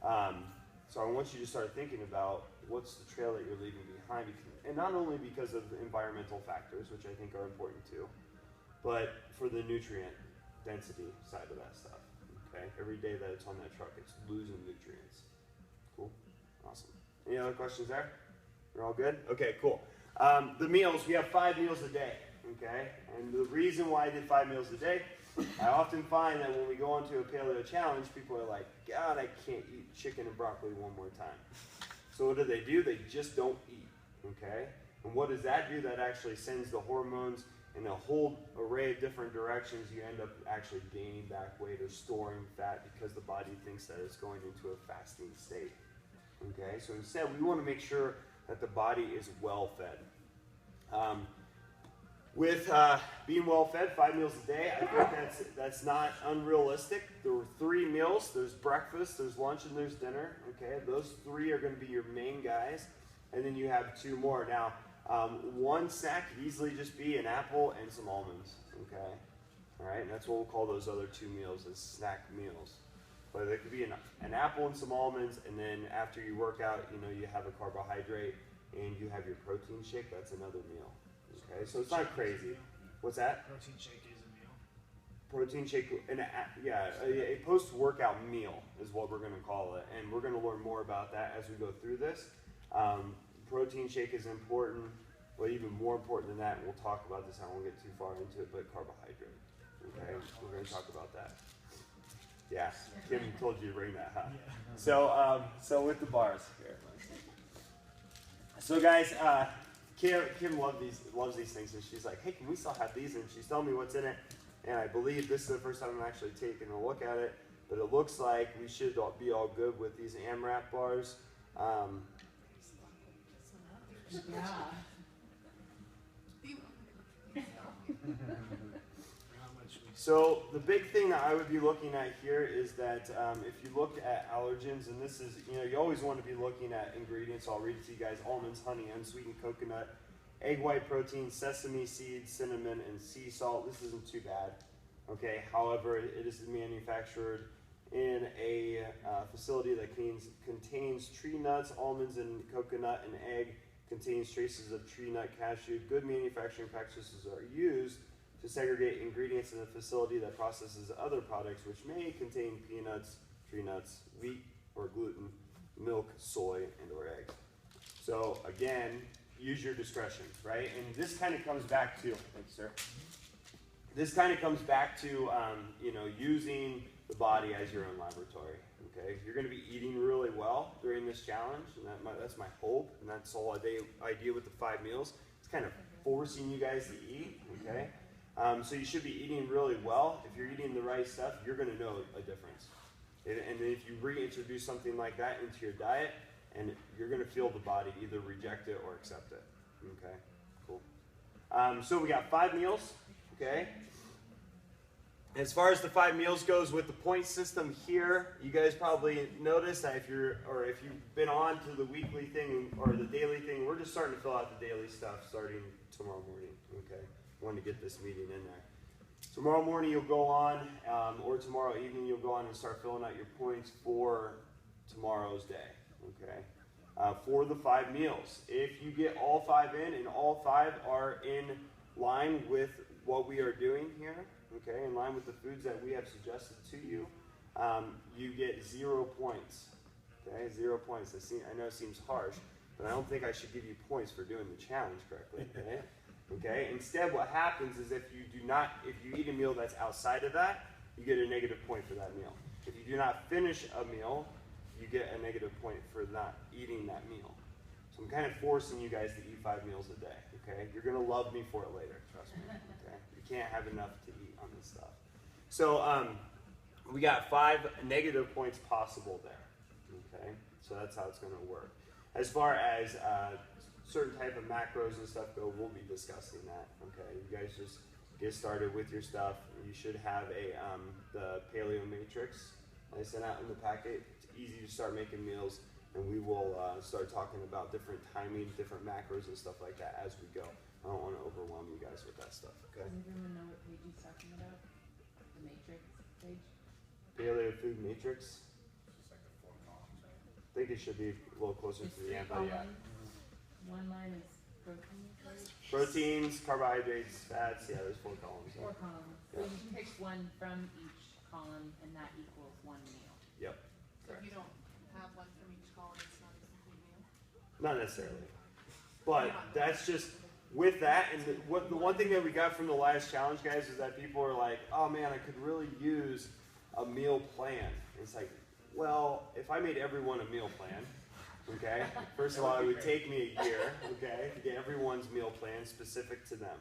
So I want you to start thinking about what's the trail that you're leaving behind, and not only because of environmental factors, which I think are important too, but for the nutrient density side of that stuff. Okay, every day that it's on that truck, it's losing nutrients. Cool, awesome. Any other questions there? You're all good? Okay, cool. The meals, we have 5 meals a day. Okay, and the reason why I did 5 meals a day, I often find that when we go onto a paleo challenge, people are like, God, I can't eat chicken and broccoli one more time. So what do? They just don't eat, okay? And what does that do? That actually sends the hormones in a whole array of different directions. You end up actually gaining back weight or storing fat because the body thinks that it's going into a fasting state, okay? So instead, we want to make sure that the body is well fed. With being well fed, 5 meals a day, I think that's not unrealistic. There were 3 meals. There's breakfast, there's lunch, and there's dinner. Okay, those 3 are going to be your main guys, and then you have 2 more. Now, one snack could easily just be an apple and some almonds. Okay, all right, and that's what we'll call those other 2 meals as snack meals. But there could be an apple and some almonds, and then after you work out, you have a carbohydrate and you have your protein shake. That's another meal. Okay, so it's not crazy. What's that? Protein shake is a meal. Protein shake, a post-workout meal is what we're going to call it, and we're going to learn more about that as we go through this. Protein shake is important, but even more important than that, and we'll talk about this. I won't get too far into it, but carbohydrate. Okay, we're going to talk about that. Yeah, Kim told you to bring that, huh? Yeah. So with the bars here. So guys. Kim loves these things, and she's like, hey, can we still have these? And she's telling me what's in it, and I believe this is the first time I'm actually taking a look at it, but it looks like we should be all good with these AMRAP bars. So the big thing that I would be looking at here is that if you looked at allergens, and this is, you always want to be looking at ingredients. I'll read it to you guys: almonds, honey, unsweetened coconut, egg white protein, sesame seeds, cinnamon, and sea salt. This isn't too bad, okay? However, it is manufactured in a facility that contains tree nuts, almonds, and coconut, and egg, contains traces of tree nut, cashew. Good manufacturing practices are used to segregate ingredients in a facility that processes other products which may contain peanuts, tree nuts, wheat or gluten, milk, soy, and or eggs. So again, use your discretion, right? And this kind of comes back to, thanks, sir. This kind of comes back to, using the body as your own laboratory, okay? You're going to be eating really well during this challenge, and that's my hope, and that's the whole idea with the 5 meals. It's kind of forcing you guys to eat, okay? So you should be eating really well. If you're eating the right stuff, you're going to know a difference. And if you reintroduce something like that into your diet, and you're going to feel the body either reject it or accept it. Okay, cool. So we got 5 meals, okay? As far as the 5 meals goes with the point system here, you guys probably noticed that if you've been on to the weekly thing or the daily thing, we're just starting to fill out the daily stuff starting tomorrow morning, okay? I wanted to get this meeting in there. Tomorrow morning you'll go on, or tomorrow evening you'll go on and start filling out your points for tomorrow's day, okay? For the 5 meals. If you get all 5 in and all 5 are in line with what we are doing here, okay, in line with the foods that we have suggested to you, you get 0 points, okay? 0 points. I know it seems harsh, but I don't think I should give you points for doing the challenge correctly, okay? Okay. Instead, what happens is if you eat a meal that's outside of that, you get a negative point for that meal. If you do not finish a meal, you get a negative point for not eating that meal. So I'm kind of forcing you guys to eat 5 meals a day. Okay. You're gonna love me for it later. Trust me. Okay. You can't have enough to eat on this stuff. So we got 5 negative points possible there. Okay. So that's how it's gonna work. As far as certain type of macros and stuff go, we'll be discussing that. Okay, you guys just get started with your stuff. You should have the Paleo Matrix I sent out in the packet. It's easy to start making meals, and we will start talking about different timing, different macros and stuff like that as we go. I don't want to overwhelm you guys with that stuff. Okay. Does everyone know what page he's talking about? The Matrix page? Paleo Food Matrix. It's just like the 4 columns. think it should be a little closer It's to the end, three but yeah. columns. One line is protein, right? Proteins, carbohydrates, fats, yeah, there's 4 columns. Four columns. So you pick one from each column, and that equals one meal. Yep. So if you don't have one from each column, it's not a complete meal? Not necessarily. But that's just, with that, and the one thing that we got from the last challenge, guys, is that people are like, oh man, I could really use a meal plan. It's like, well, if I made everyone a meal plan, okay, first of all, it would take me a year, okay, to get everyone's meal plan specific to them.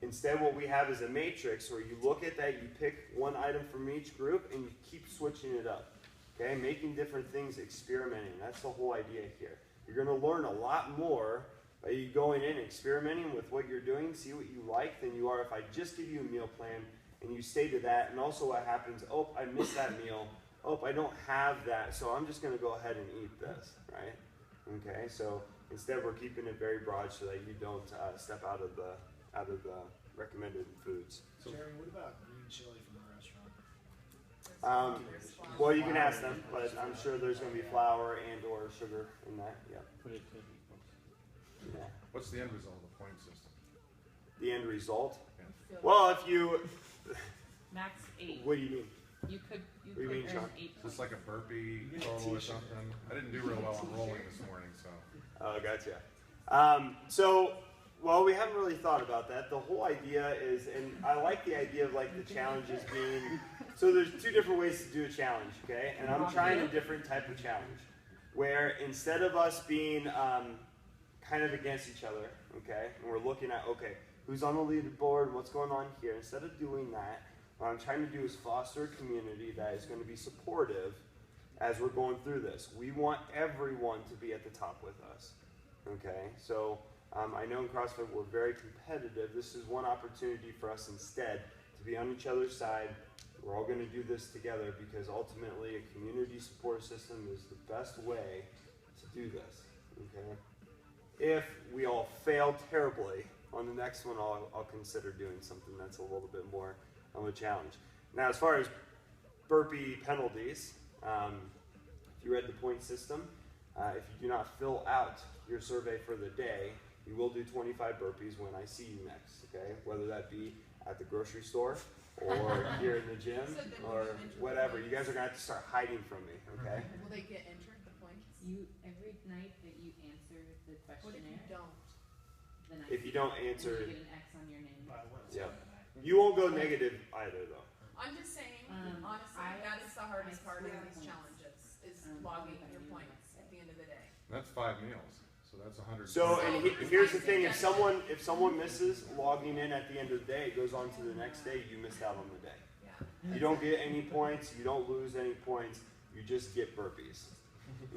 Instead, what we have is a matrix where you look at that, you pick one item from each group, and you keep switching it up, okay, making different things, experimenting. That's the whole idea here. You're going to learn a lot more by you going in and experimenting with what you're doing, see what you like, than you are if I just give you a meal plan and you stay to that. And also what happens, oh, I missed that meal. Oh, I don't have that, so I'm just going to go ahead and eat this, right? Okay, so instead we're keeping it very broad so that you don't step out of the recommended foods. So, Jeremy, what about green chili from the restaurant? Well, you can ask them, but I'm sure there's going to be flour and or sugar in that. Yeah. Yeah. What's the end result of the point system? The end result? Yeah. Well, if you, Max 8. what do you mean? You could What do you mean, earn Sean? 8 Is this points. like a burpee total or something? I didn't do real well on rolling this morning, so. Oh, gotcha. Well, we haven't really thought about that. The whole idea is, and I like the idea of like the challenges being, so there's 2 different ways to do a challenge, okay? And I'm trying a different type of challenge, where instead of us being kind of against each other, okay, and we're looking at, okay, who's on the leaderboard, what's going on here, instead of doing that, what I'm trying to do is foster a community that is going to be supportive as we're going through this. We want everyone to be at the top with us, okay? So I know in CrossFit we're very competitive. This is one opportunity for us instead to be on each other's side. We're all going to do this together because ultimately a community support system is the best way to do this, okay? If we all fail terribly, on the next one I'll consider doing something that's a little bit more of a challenge. Now, as far as burpee penalties, if you read the point system, if you do not fill out your survey for the day, you will do 25 burpees when I see you next, okay? Whether that be at the grocery store or here in the gym or whatever. You guys are going to have to start hiding from me, okay? Will they get entered, the points? Every night that you answer the What if you questionnaire, don't? then If you don't answer, you get an X on your name. yeah. You won't go negative either, though. I'm just saying, honestly, I- that is the hardest part of I these see challenges, is Um, logging I'll your bet points you at the end of the day. That's 5 meals, so that's 100. So, and here's the thing: if someone misses logging in at the end of the day, it goes on to the next day. You missed out on the day. Yeah. You don't get any points. You don't lose any points. You just get burpees.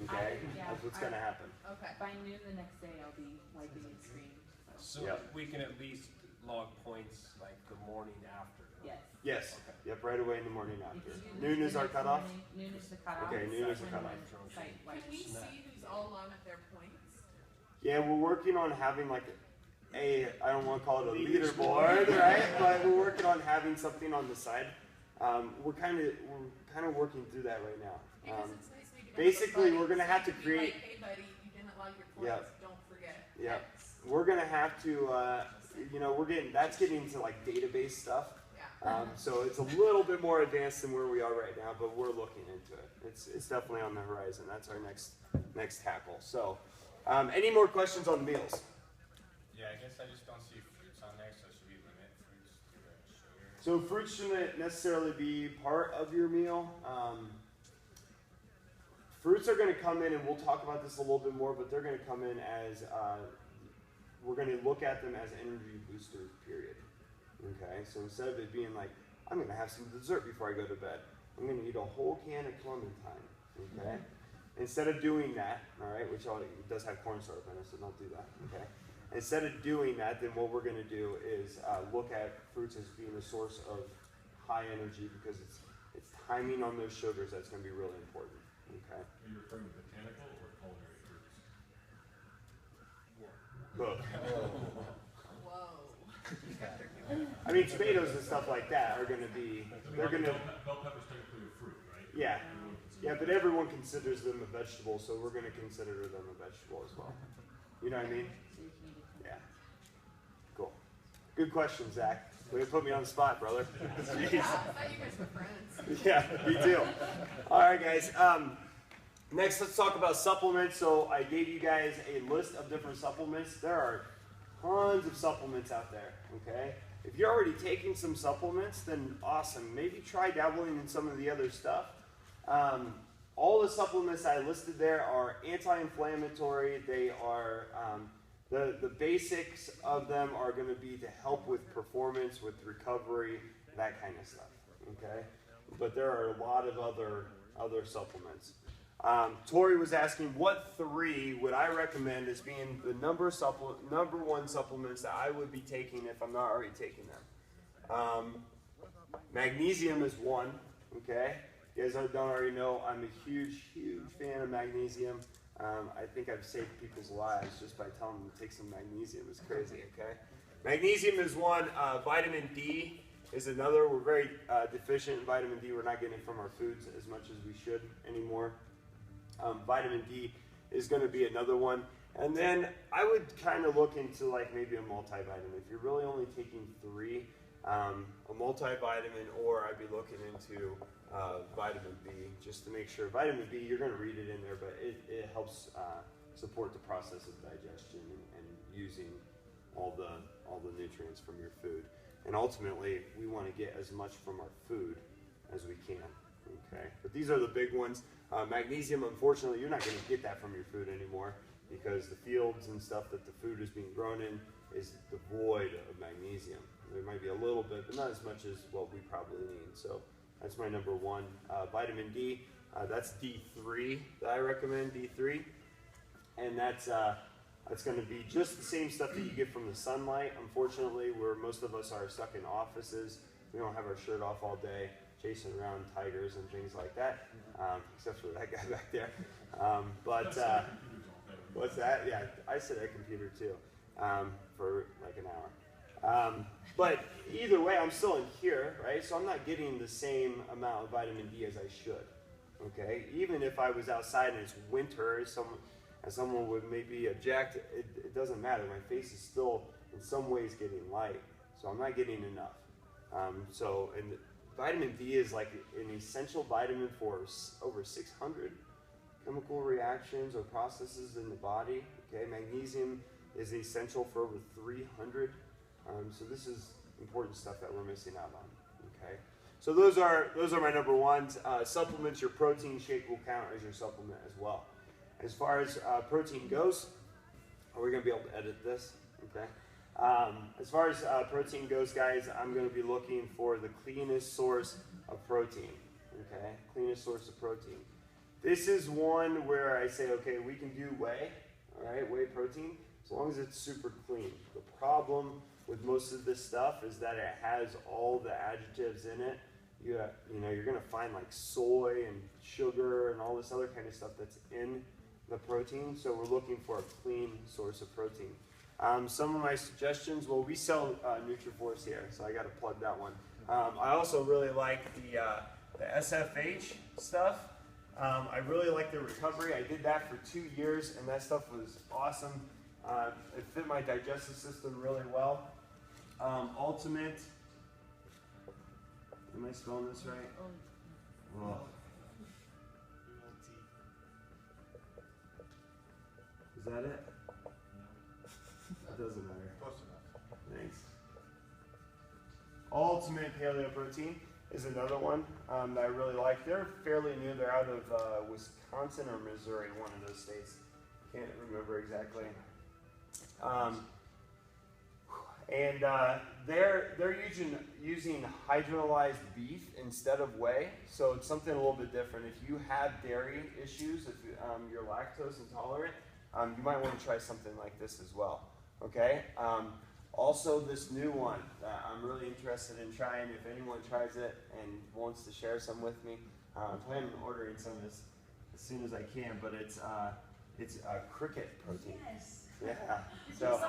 Okay, that's what's gonna happen. Okay. By noon the next day, I'll be wiping the screen. So. So Yep. we can at least log points like the morning after. Yes. Yes. Okay. Yep. Right away in the morning If after. you do Noon the is our next cutoff. morning, noon is the cutoff. Okay, noon is the when cutoff. Site wipes. Can we see who's all logged their points? Yeah, we're working on having like I don't want to call it a leaderboard, right? But we're working on having something on the side. We're kind of working through that right now. Because it's nice when you basically, have a we're gonna buddy, have so to you can be create- like, hey buddy, you didn't log your points, Yep. don't forget. Yep. X. We're gonna have to, that's getting into like database stuff. Yeah. So it's a little bit more advanced than where we are right now, but we're looking into it. It's definitely on the horizon. That's our next tackle. So, any more questions on the meals? Yeah, I guess I just don't see fruits on there, so should we limit fruits to the sugar? So fruits shouldn't necessarily be part of your meal. Fruits are going to come in, and we'll talk about this a little bit more, but they're going to come in as, we're going to look at them as energy boosters, period. Okay, so instead of it being like, I'm going to have some dessert before I go to bed, I'm going to eat a whole can of clementine, okay? Instead of doing that, all right, which it does have corn syrup in it, so don't do that, okay? Instead of doing that, then what we're going to do is look at fruits as being a source of high energy because it's timing on those sugars that's going to be really important, okay? Are you referring to botanical or culinary fruits? Both. Whoa. I mean, tomatoes and stuff like that are going to be, they're going to, Bell pepper's technically a fruit, right? yeah. We would consider Yeah, but everyone considers them a vegetable, so we're going to consider them a vegetable as well. You know what I mean? So you can eat it. Yeah. Cool. Good question, Zach. Way to put me on the spot, brother. Jeez. I thought you guys were friends. Yeah, me too. All right, guys. Next, let's talk about supplements. So I gave you guys a list of different supplements. There are tons of supplements out there, okay? If you're already taking some supplements, then awesome. Maybe try dabbling in some of the other stuff. All the supplements I listed there are anti-inflammatory. They are, the basics of them are going to be to help with performance, with recovery, that kind of stuff, okay? But there are a lot of other supplements. Tori was asking, what 3 would I recommend as being the number 1 supplements that I would be taking if I'm not already taking them? Magnesium is one, okay? You guys don't already know, I'm a huge, huge fan of magnesium. I think I've saved people's lives just by telling them to take some magnesium. It's crazy, okay? Magnesium is one. Vitamin D is another. We're very deficient in vitamin D. We're not getting it from our foods as much as we should anymore. Vitamin D is going to be another one. And then I would kind of look into like maybe a multivitamin. If you're really only taking 3, a multivitamin, or I'd be looking into vitamin B, just to make sure. Vitamin B, you're going to read it in there, but it helps support the process of digestion and using all the nutrients from your food. And ultimately, we want to get as much from our food as we can. Okay, but these are the big ones. Magnesium, unfortunately, you're not going to get that from your food anymore because the fields and stuff that the food is being grown in is devoid of magnesium. There might be a little bit, but not as much as what we probably need. So that's my number 1. Vitamin D, that's D3 that I recommend, D3. And that's going to be just the same stuff that you get from the sunlight. Unfortunately, where most of us are stuck in offices, we don't have our shirt off all day, chasing around tigers and things like that, except for that guy back there. What's that? Yeah, I sit at a computer too for like an hour. But either way, I'm still in here, right? So I'm not getting the same amount of vitamin D as I should, okay? Even if I was outside and it's winter, as someone would maybe object, it doesn't matter. My face is still in some ways getting light, so I'm not getting enough. And vitamin D is like an essential vitamin for over 600 chemical reactions or processes in the body. Okay, magnesium is essential for over 300. So this is important stuff that we're missing out on. Okay, so those are my number 1s. Supplements, your protein shake will count as your supplement as well. As far as protein goes, are we going to be able to edit this? Okay. As far as protein goes, guys, I'm going to be looking for the cleanest source of protein. Okay, cleanest source of protein. This is one where I say, okay, we can do whey, all right, whey protein, as long as it's super clean. The problem with most of this stuff is that it has all the adjectives in it. You're going to find like soy and sugar and all this other kind of stuff that's in the protein. So we're looking for a clean source of protein. Some of my suggestions, well, we sell Nutriforce here, so I got to plug that one. I also really like the SFH stuff. I really like the recovery. I did that for 2 years, and that stuff was awesome. It fit my digestive system really well. Ultimate, am I spelling this right? Oh. Is that it? It doesn't matter. Close enough. Thanks. Ultimate Paleo Protein is another one that I really like. They're fairly new. They're out of Wisconsin or Missouri, one of those states. Can't remember exactly. They're using hydrolyzed beef instead of whey, so it's something a little bit different. If you have dairy issues, if you're lactose intolerant, you might want to try something like this as well. Okay. Also, this new one that I'm really interested in trying. If anyone tries it and wants to share some with me, I'm planning on ordering some of this as soon as I can. But it's cricket protein. Yes. Yeah. So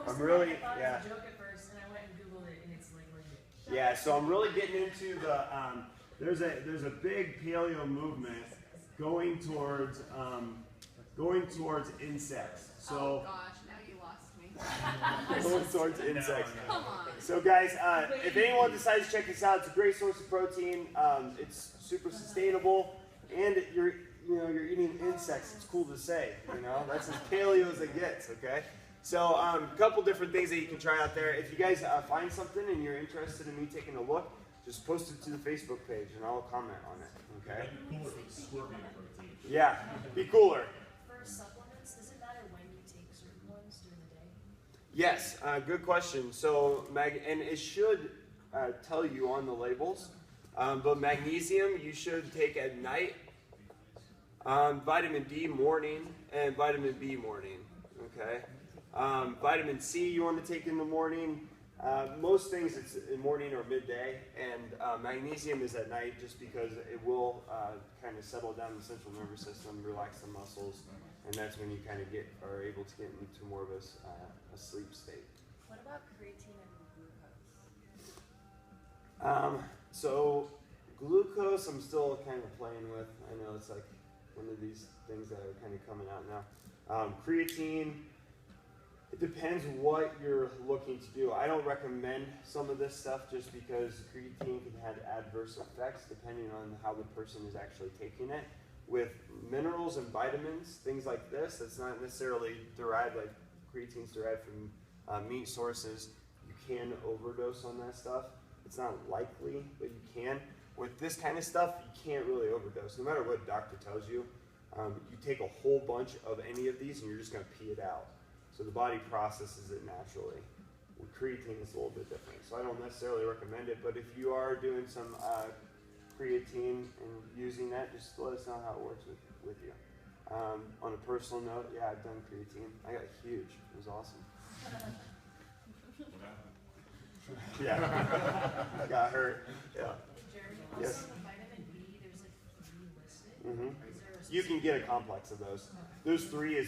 So I'm really it. I thought yeah. it was a joke at first, and I went and Googled it, and it's like legit. Yeah. So I'm really getting into the there's a big paleo movement going towards insects. So Oh gosh, now you lost me. going towards insects. Come on. So guys, if anyone decides to check this out, it's a great source of protein. It's super sustainable, and you're eating insects. It's cool to say, that's as paleo as it gets. Okay. So a couple different things that you can try out there. If you guys find something and you're interested in me taking a look, just post it to the Facebook page and I'll comment on it. Okay. Cooler with scorpion protein. Yeah, be cooler. For supplements, does it matter when you take certain ones during the day? Yes, good question. So, and it should tell you on the labels, but magnesium you should take at night, vitamin D morning, and vitamin B morning, okay? Vitamin C you want to take in the morning. Most things it's in morning or midday, and magnesium is at night just because it will kind of settle down the central nervous system, relax the muscles, and that's when you kind of are able to get into more of a sleep state. What about creatine and glucose? So glucose I'm still kind of playing with. I know it's like one of these things that are kind of coming out now. Creatine, it depends what you're looking to do. I don't recommend some of this stuff just because creatine can have adverse effects depending on how the person is actually taking it. With minerals and vitamins, things like this, that's not necessarily derived, like creatine's derived from meat sources. You can overdose on that stuff. It's not likely, but you can. With this kind of stuff, you can't really overdose. No matter what a doctor tells you, you take a whole bunch of any of these and you're just going to pee it out. So the body processes it naturally. With creatine, it's a little bit different. So I don't necessarily recommend it, but if you are doing some creatine and using that, just let us know how it works with you. On a personal note, yeah, I've done creatine. I got huge. It was awesome. Yeah. I got hurt. Yeah. Jeremy, Yes. also the vitamin B, there's like 3 listed. Mm-hmm. Is there a You can get a complex of those. Those 3 is